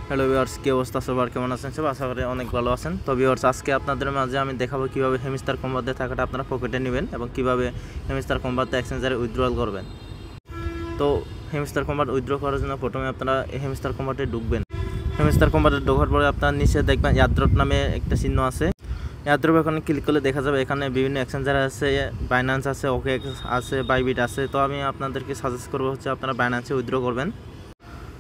Hello viewers, কি অবস্থা সবার, কেমন আছেন সব? আশা করি অনেক ভালো আছেন। তো ভিউয়ার্স, আজকে আপনাদের মাঝে আমি দেখাবো কীভাবে হেমিস্টার কম্বোতে টাকাটা আপনারা পকেটে নেবেন এবং কীভাবে হেমিস্টার কম্বোতে এক্সচেঞ্জারে উইথড্রয়াল করবেন। তো হেমিস্টার কম্বোট উইথড্র করার জন্য প্রথমে আপনারা হেমিস্টার কম্বোটে ঢুকবেন। হেমিস্টার কম্বোটে ঢোকার পরে আপনার নিচে দেখবেন এয়ারড্রপ নামে একটা চিহ্ন আছে। এয়ারড্রপ এখানে ক্লিক করলে দেখা যাবে এখানে বিভিন্ন এক্সচেঞ্জার আছে, বাইন্যান্স আছে, ওকেএক্স আছে, বাইবিট আছে। তো আমি আপনাদেরকে সাজেস্ট করবো হচ্ছে আপনারা বাইন্যান্সে উইথড্র করবেন।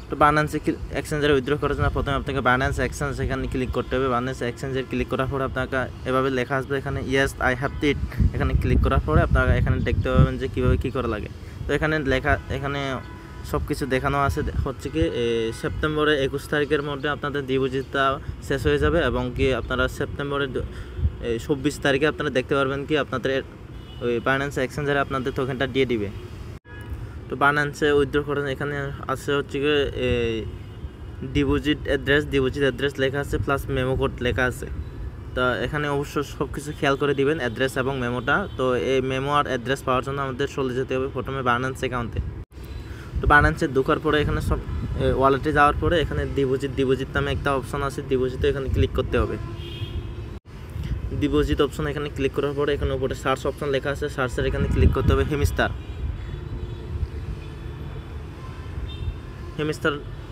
তো বাইন্যান্সে এক্সচেঞ্জারে উইথড্র করার জন্য প্রথমে আপনাকে বাইন্যান্স এক্সচেঞ্জ এখানে ক্লিক করতে হবে। বাইন্যান্স এক্সচেঞ্জে ক্লিক করার পরে আপনাকে এভাবে লেখা আসবে এখানে ইয়েস আই হ্যাভ ইট। এখানে ক্লিক করার পরে আপনারা এখানে দেখতে পাবেন যে কীভাবে কী করা লাগে। তো এখানে লেখা, এখানে সব কিছু দেখানো আছে হচ্ছে কি সেপ্টেম্বরের 21 তারিখের মধ্যে আপনাদের ডিপোজিটটা শেষ হয়ে যাবে এবং কি আপনারা সেপ্টেম্বরের 26 তারিখে আপনারা দেখতে পারবেন কি আপনাদের ওই বাইন্যান্স এক্সচেঞ্জারে আপনাদের টোকেনটা দিয়ে দিবে। তো বাইন্যান্সে উইথড্র করেন, এখানে আছে হচ্ছে কি ডিপোজিট অ্যাড্রেস লেখা আছে, প্লাস মেমো কোড লেখা আছে। তো এখানে অবশ্যই সব কিছু খেয়াল করে দিবেন, অ্যাড্রেস এবং মেমোটা। তো এই মেমো আর অ্যাড্রেস পাওয়ার জন্য আমাদের চলে যেতে হবে প্রথমে বাইন্যান্স অ্যাকাউন্টে। তো বাইন্যান্সে ঢোকার পরে এখানে সব ওয়ালেটে যাওয়ার পরে এখানে ডিপোজিট নামে একটা অপশন আছে, ডিপোজিটে এখানে ক্লিক করতে হবে। ডিপোজিট অপশন এখানে ক্লিক করার পরে এখানে উপরে সার্চ অপশন লেখা আছে, সার্চের এখানে ক্লিক করতে হবে হেমিস্টার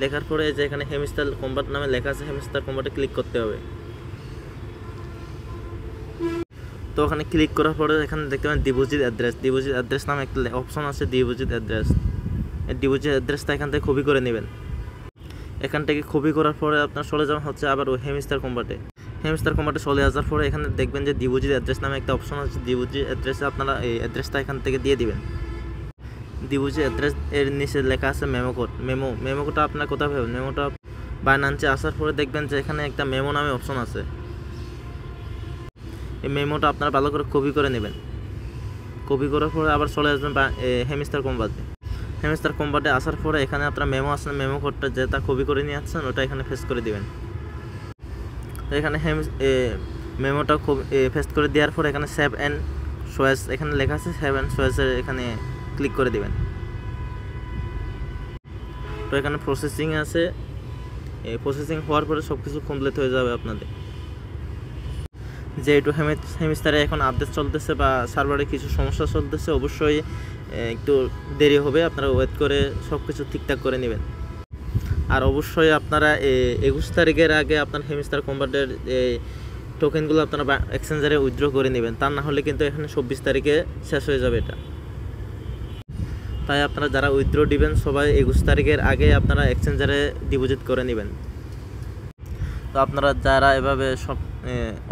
লেখার পরে যে এখানে হেমিস্টার কম্বাট নামে লেখা আছে, হেমিস্টার কম্বাটে ক্লিক করতে হবে। তো ওখানে ক্লিক করার পরে এখানে দেখতে পাবেন ডিপোজিট অ্যাড্রেস নামে একটা অপশন আছে, ডিপোজিট অ্যাড্রেসটা এখান থেকে কপি করে নেবেন। এখান থেকে কপি করার পরে আপনার চলে যাবেন হচ্ছে আবার ওই হেমিস্টার কম্বাটে চলে আসার পরে এখানে দেখবেন যে ডিপোজিট অ্যাড্রেস নামে একটা অপশন আছে। ডিপোজিট অ্যাড্রেসে আপনারা এই অ্যাড্রেসটা এখান থেকে দিয়ে দিবেন। ডিপোজিট অ্যাড্রেস এর নিচে লেখা আছে মেমো কোডটা আপনার কোথায় পাবেন? মেমোটা বাইন্যান্সে আসার পরে দেখবেন যে এখানে একটা মেমো নামে অপশন আছে। এই মেমোটা আপনারা ভালো করে কপি করে নেবেন। কপি করার পরে আবার চলে আসবেন হেমিস্টার কম্বাটে আসার পরে এখানে আপনার মেমো আসলে মেমো কোডটা যেটা কপি করে নিয়ে আসছেন ওটা এখানে পেস্ট করে দিবেন। তো এখানে মেমোটা পেস্ট করে দেওয়ার পরে এখানে সেভ অ্যান্ড সোয়েস এখানে লেখা আছে, সেভ অ্যান্ড সোয়েসের এখানে ক্লিক করে দিবেন। তো এখানে প্রসেসিং আছে, প্রসেসিং হওয়ার পরে সব কিছু কমপ্লিট হয়ে যাবে আপনাদের। যেহেতু হেমিস্টারে এখন আপডেট চলতেছে বা সার্ভারে কিছু সমস্যা চলতেছে, অবশ্যই একটু দেরি হবে, আপনারা ওয়েট করে সব কিছু ঠিকঠাক করে নেবেন। আর অবশ্যই আপনারা 21 তারিখের আগে আপনার হেমিস্টার কম্বাটের টোকেনগুলো আপনারা এক্সচেঞ্জারে উইথড্র করে নেবেন, তা না হলে কিন্তু এখানে 26 তারিখে শেষ হয়ে যাবে এটা। তাই আপনারা যারা উইথড্র দিবেন সবাই 21 তারিখের আগে আপনারা এক্সচেঞ্জারে ডিপোজিট করে নেবেন। তো আপনারা যারা এভাবে সব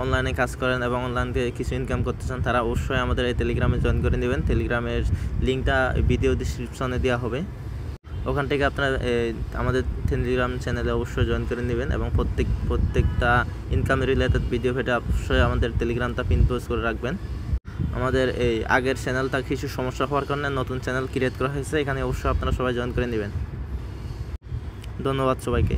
অনলাইনে কাজ করেন এবং অনলাইন থেকে কিছু ইনকাম করতে চান তারা অবশ্যই আমাদের এই টেলিগ্রামে জয়েন করে নেবেন। টেলিগ্রামের লিঙ্কটা ভিডিও ডিসক্রিপশনে দেওয়া হবে, ওখান থেকে আপনারা আমাদের টেলিগ্রাম চ্যানেলে অবশ্যই জয়েন করে নেবেন এবং প্রত্যেকটা ইনকাম রিলেটেড ভিডিও পেতে অবশ্যই আমাদের টেলিগ্রামটা পিন পোস্ট করে রাখবেন। আমাদের এই আগের চ্যানেলটা কিছু সমস্যা হওয়ার কারণে নতুন চ্যানেল ক্রিয়েট করা হয়েছে, এখানে অবশ্যই আপনারা সবাই জয়েন করে নেবেন। ধন্যবাদ সবাইকে।